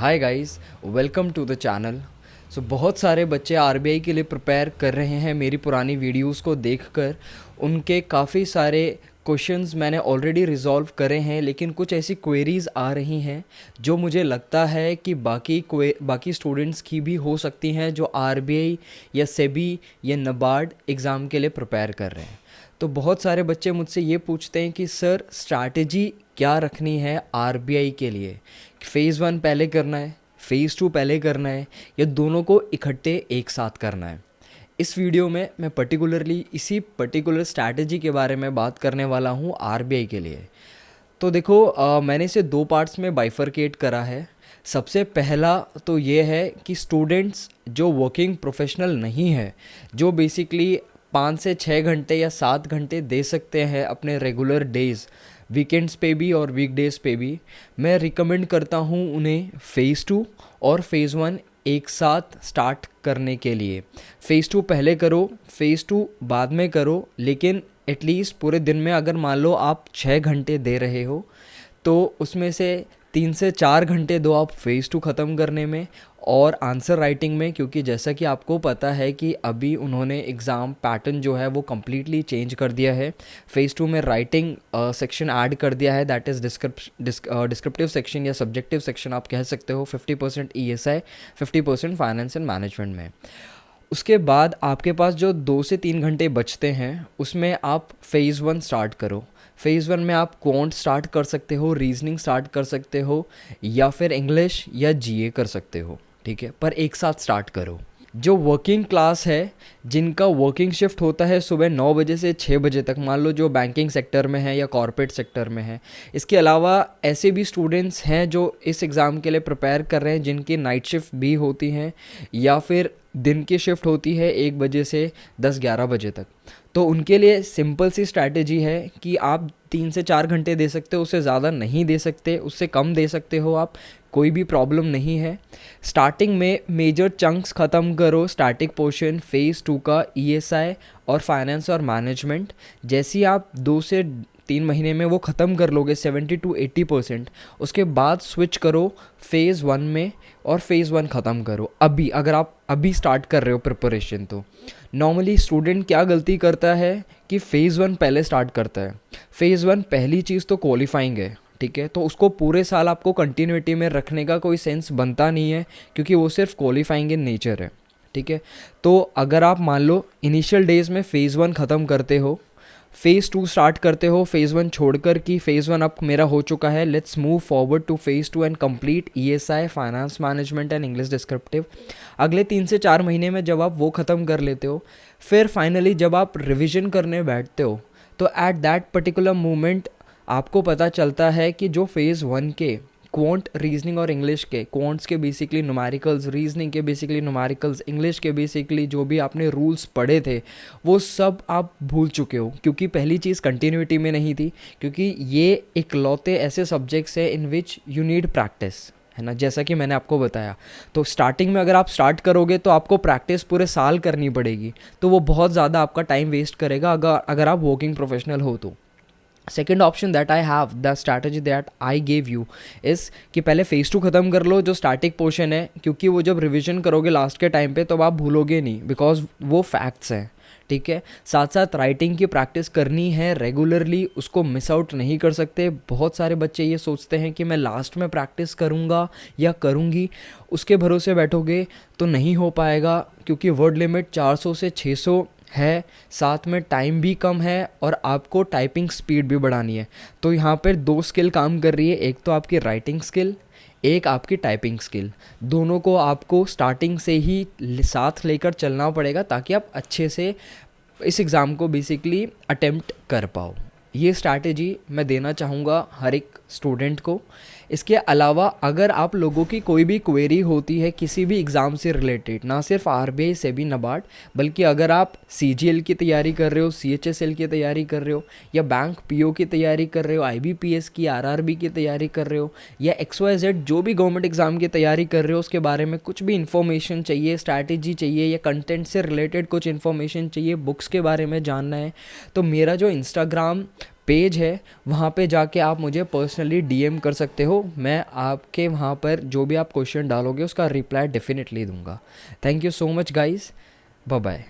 Hi guys, welcome to the channel. बहुत सारे बच्चे आरबीआई के लिए प्रिपेयर कर रहे हैं। मेरी पुरानी वीडियोस को देखकर उनके काफ़ी सारे क्वेश्चंस मैंने ऑलरेडी रिजॉल्व करे हैं, लेकिन कुछ ऐसी क्वेरीज़ आ रही हैं जो मुझे लगता है कि बाकी स्टूडेंट्स की भी हो सकती हैं जो आरबीआई या सेबी या नबार्ड एग्ज़ाम के लिए प्रिपेयर कर रहे हैं। तो बहुत सारे बच्चे मुझसे ये पूछते हैं कि सर स्ट्रैटेजी क्या रखनी है आरबीआई के लिए, फ़ेज़ 1 पहले करना है, फ़ेज़ 2 पहले करना है, या दोनों को इकट्ठे एक साथ करना है। इस वीडियो में मैं पर्टिकुलरली इसी पर्टिकुलर स्ट्रैटेजी के बारे में बात करने वाला हूँ आरबीआई के लिए। तो देखो, मैंने इसे दो पार्ट्स में बाइफरकेट करा है। सबसे पहला तो ये है कि स्टूडेंट्स जो वर्किंग प्रोफेशनल नहीं है, जो बेसिकली 5 से 6 घंटे या 7 घंटे दे सकते हैं अपने रेगुलर डेज़, वीकेंड्स पे भी और वीकडेज़ पे भी, मैं रिकमेंड करता हूँ उन्हें फ़ेज़ 2 और फ़ेज़ 1 एक साथ स्टार्ट करने के लिए। फ़ेज़ 2 पहले करो, फ़ेज़ 2 बाद में करो, लेकिन एटलीस्ट पूरे दिन में अगर मान लो आप 6 घंटे दे रहे हो तो उसमें से 3 से 4 घंटे दो आप फ़ेज़ 2 ख़त्म करने में और आंसर राइटिंग में, क्योंकि जैसा कि आपको पता है कि अभी उन्होंने एग्ज़ाम पैटर्न जो है वो कम्प्लीटली चेंज कर दिया है। फ़ेज़ 2 में राइटिंग सेक्शन ऐड कर दिया है, दैट इज़ डिस्क्रिप्टिव सेक्शन या सब्जेक्टिव सेक्शन आप कह सकते हो। 50% ईएसआई, 50% फाइनेंस एंड मैनेजमेंट में। उसके बाद आपके पास जो 2 से 3 घंटे बचते हैं उसमें आप फ़ेज़ 1 स्टार्ट करो। फ़ेज़ 1 में आप क्वांट स्टार्ट कर सकते हो, रीजनिंग स्टार्ट कर सकते हो, या फिर इंग्लिश या जीए कर सकते हो, ठीक है, पर एक साथ स्टार्ट करो। जो वर्किंग क्लास है, जिनका वर्किंग शिफ्ट होता है सुबह 9 बजे से 6 बजे तक, मान लो जो बैंकिंग सेक्टर में है या कॉर्पोरेट सेक्टर में है। इसके अलावा ऐसे भी स्टूडेंट्स हैं जो इस एग्ज़ाम के लिए प्रिपेयर कर रहे हैं जिनकी नाइट शिफ्ट भी होती हैं या फिर दिन की शिफ्ट होती है 1 बजे से 10-11 बजे तक। तो उनके लिए सिंपल सी स्ट्रैटेजी है कि आप 3 से 4 घंटे दे सकते हो, उससे ज़्यादा नहीं दे सकते, उससे कम दे सकते हो आप, कोई भी प्रॉब्लम नहीं है। स्टार्टिंग में मेजर चंक्स ख़त्म करो, स्टैटिक पोर्शन फ़ेज़ 2 का, ईएसआई और फाइनेंस और मैनेजमेंट। जैसे ही आप 2 से 3 महीने में वो ख़त्म कर लोगे 70 to 80%, उसके बाद स्विच करो फ़ेज़ 1 में और फ़ेज़ 1 ख़त्म करो अभी। अगर आप अभी स्टार्ट कर रहे हो प्रिपरेशन, तो नॉर्मली स्टूडेंट क्या गलती करता है कि फ़ेज़ 1 पहले स्टार्ट करता है। फ़ेज़ 1 पहली चीज़ तो क्वालिफाइंग है, ठीक है, तो उसको पूरे साल आपको कंटिन्यूटी में रखने का कोई सेंस बनता नहीं है, क्योंकि वो सिर्फ क्वालिफाइंग इन नेचर है, ठीक है। तो अगर आप मान लो इनिशियल डेज़ में फ़ेज़ 1 ख़त्म करते हो, फ़ेज़ 2 स्टार्ट करते हो फ़ेज़ 1 छोड़कर कि फ़ेज़ 1 अब मेरा हो चुका है, let's move forward to phase 2 and complete ESI, finance management and English descriptive. अगले 3 से 4 महीने में जब आप वो ख़त्म कर लेते हो, फिर फाइनली जब आप रिविज़न करने बैठते हो, तो एट दैट पर्टिकुलर मोमेंट आपको पता चलता है कि जो फ़ेज़ 1 के क्वांट, रीजनिंग और इंग्लिश के, क्वांट्स के बेसिकली न्यूमेरिकल्स, रीजनिंग के बेसिकली न्यूमेरिकल्स, इंग्लिश के बेसिकली जो भी आपने रूल्स पढ़े थे वो सब आप भूल चुके हो, क्योंकि पहली चीज़ कंटिन्यूटी में नहीं थी, क्योंकि ये इकलौते ऐसे सब्जेक्ट्स हैं इन विच यू नीड प्रैक्टिस, है ना, जैसा कि मैंने आपको बताया। तो स्टार्टिंग में अगर आप स्टार्ट करोगे तो आपको प्रैक्टिस पूरे साल करनी पड़ेगी, तो वो बहुत ज़्यादा आपका टाइम वेस्ट करेगा अगर आप वर्किंग प्रोफेशनल हो तो। Second option that I have, the strategy that I gave you is कि पहले फ़ेज़ 2 ख़त्म कर लो जो स्टैटिक पोर्शन है, क्योंकि वो जब रिवीजन करोगे लास्ट के टाइम पे तो आप भूलोगे नहीं, बिकॉज वो फैक्ट्स हैं, ठीक है। साथ साथ राइटिंग की प्रैक्टिस करनी है रेगुलरली, उसको मिस आउट नहीं कर सकते। बहुत सारे बच्चे ये सोचते हैं कि मैं लास्ट में प्रैक्टिस करूँगा या करूँगी, उसके भरोसे बैठोगे तो नहीं हो पाएगा, क्योंकि वर्ड लिमिट 400 से 600 है, साथ में टाइम भी कम है और आपको टाइपिंग स्पीड भी बढ़ानी है। तो यहाँ पर 2 स्किल काम कर रही है, एक तो आपकी राइटिंग स्किल, एक आपकी टाइपिंग स्किल। दोनों को आपको स्टार्टिंग से ही साथ लेकर चलना पड़ेगा ताकि आप अच्छे से इस एग्ज़ाम को बेसिकली अटेम्प्ट कर पाओ। ये स्ट्रैटेजी मैं देना चाहूँगा हर एक स्टूडेंट को। इसके अलावा अगर आप लोगों की कोई भी क्वेरी होती है किसी भी एग्ज़ाम से रिलेटेड, ना सिर्फ आरबीआई सेबी नबार्ड, बल्कि अगर आप सीजीएल की तैयारी कर रहे हो, सीएचएसएल की तैयारी कर रहे हो, या बैंक पीओ की तैयारी कर रहे हो, आईबीपीएस की, आरआरबी की तैयारी कर रहे हो, या एक्सवाईजेड जो भी गवर्नमेंट एग्ज़ाम की तैयारी कर रहे हो, उसके बारे में कुछ भी इन्फॉर्मेशन चाहिए, स्ट्रैटेजी चाहिए, या कंटेंट से रिलेटेड कुछ इन्फॉर्मेशन चाहिए, बुक्स के बारे में जानना है, तो मेरा जो इंस्टाग्राम पेज है, वहाँ पे जाके आप मुझे पर्सनली डीएम कर सकते हो। मैं आपके वहाँ पर जो भी आप क्वेश्चन डालोगे उसका रिप्लाई डेफिनेटली दूंगा। Thank you so much guys, bye bye.